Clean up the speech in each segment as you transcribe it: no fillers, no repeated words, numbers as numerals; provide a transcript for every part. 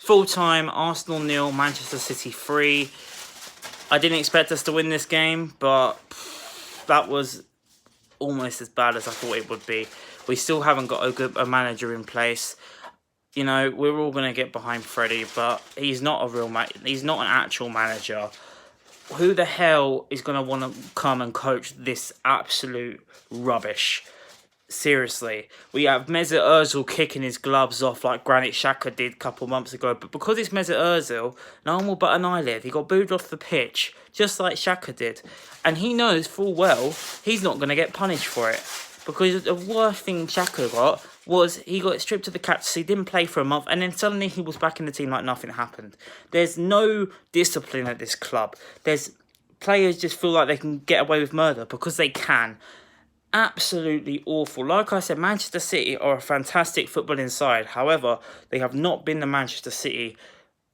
Full time, Arsenal 0, Manchester City 3. I didn't expect us to win this game, but that was almost as bad as I thought it would be. We still haven't got a manager in place. You know, we're all going to get behind Freddie, but he's not a real he's not an actual manager. Who the hell is going to want to come and coach this absolute rubbish? Seriously, we have Mesut Özil kicking his gloves off like Granit Xhaka did a couple months ago. But because it's Mesut Özil, no one will bat an eyelid. He got booed off the pitch, just like Xhaka did. And he knows full well he's not going to get punished for it. Because the worst thing Xhaka got was he got stripped of the captaincy, didn't play for a month, and then suddenly he was back in the team like nothing happened. There's no discipline at this club. Players just feel like they can get away with murder because they can. Absolutely awful. Like I said, Manchester City are a fantastic footballing side. However, they have not been the Manchester City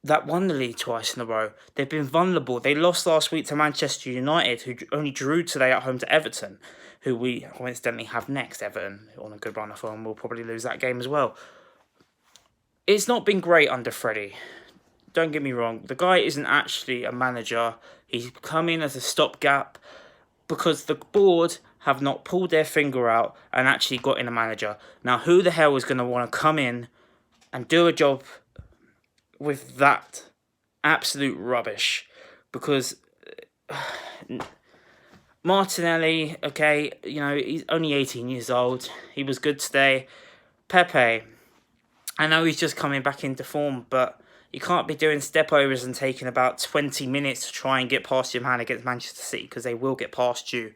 that won the league twice in a row. They've been vulnerable. They lost last week to Manchester United, who only drew today at home to Everton, who we coincidentally have next. Everton on a good run of form. We'll probably lose that game as well. It's not been great under Freddie. Don't get me wrong. The guy isn't actually a manager. He's come in as a stopgap because the board have not pulled their finger out and actually got in a manager. Now, who the hell is going to want to come in and do a job with that absolute rubbish? Because Martinelli, okay, you know, he's only 18 years old. He was good today. Pepe, I know he's just coming back into form, but you can't be doing step-overs and taking about 20 minutes to try and get past your man against Manchester City, because they will get past you.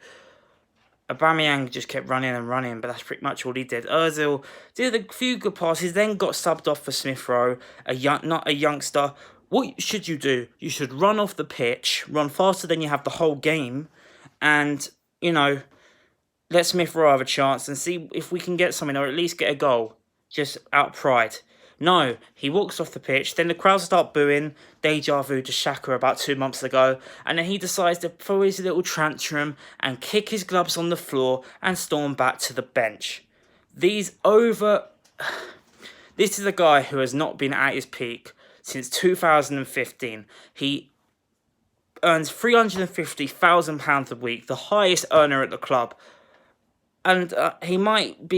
Aubameyang just kept running and running, but that's pretty much all he did. Özil did a few good passes, then got subbed off for Smith Rowe, not a youngster. What should you do? You should run off the pitch, run faster than you have the whole game, and, you know, let Smith Rowe have a chance and see if we can get something, or at least get a goal, just out of pride. No, he walks off the pitch, then the crowd start booing, deja vu to Xhaka about 2 months ago, and then he decides to throw his little tantrum and kick his gloves on the floor and storm back to the bench. This is a guy who has not been at his peak since 2015. He earns £350,000 a week, the highest earner at the club, and he might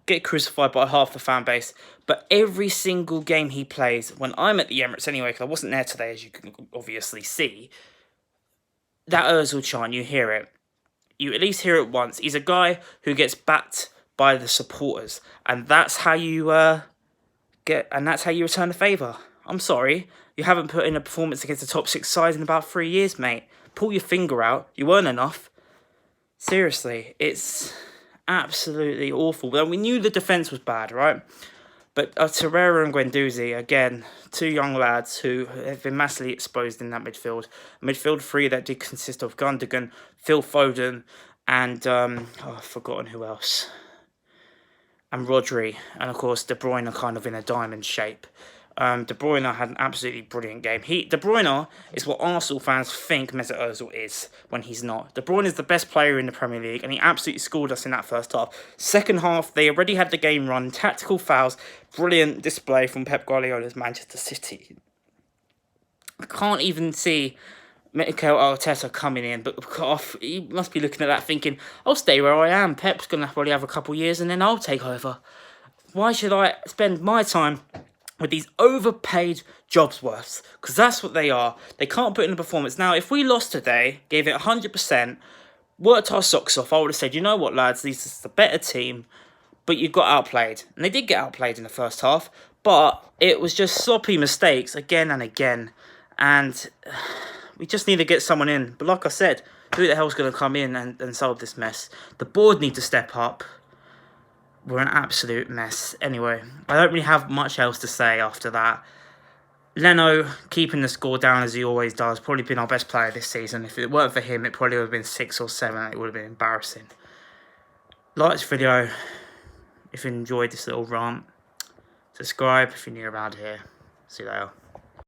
get crucified by half the fan base, but every single game he plays, when I'm at the Emirates anyway, because I wasn't there today, as you can obviously see, that Özil chant, you hear it. You at least hear it once. He's a guy who gets backed by the supporters, and that's how you return the favour. I'm sorry, you haven't put in a performance against the top 6 sides in about 3 years, mate. Pull your finger out. You weren't enough. Seriously, it's absolutely awful. Well, we knew the defence was bad, right? But Torreira and Guendouzi, again, 2 young lads who have been massively exposed in that midfield. Midfield 3 that did consist of Gundogan, Phil Foden, and I've forgotten who else. And Rodri, and of course De Bruyne are kind of in a diamond shape. De Bruyne had an absolutely brilliant game. De Bruyne is what Arsenal fans think Mesut Özil is when he's not. De Bruyne is the best player in the Premier League, and he absolutely scored us in that first half. Second half, they already had the game run, tactical fouls, brilliant display from Pep Guardiola's Manchester City. I can't even see Mikel Arteta coming in, but he must be looking at that thinking, I'll stay where I am. Pep's going to probably have a couple of years, and then I'll take over. Why should I spend my time with these overpaid jobsworths? Because that's what they are. They can't put in a performance. Now, if we lost today, gave it 100%, worked our socks off, I would have said, you know what, lads, this is the better team, but you got outplayed. And they did get outplayed in the first half, but it was just sloppy mistakes again and again. And we just need to get someone in. But like I said, who the hell's going to come in and solve this mess? The board need to step up. We're an absolute mess. Anyway, I don't really have much else to say after that. Leno, keeping the score down as he always does, probably been our best player this season. If it weren't for him, it probably would have been 6 or 7. It would have been embarrassing. Like this video if you enjoyed this little rant. Subscribe if you're new around here. See you later.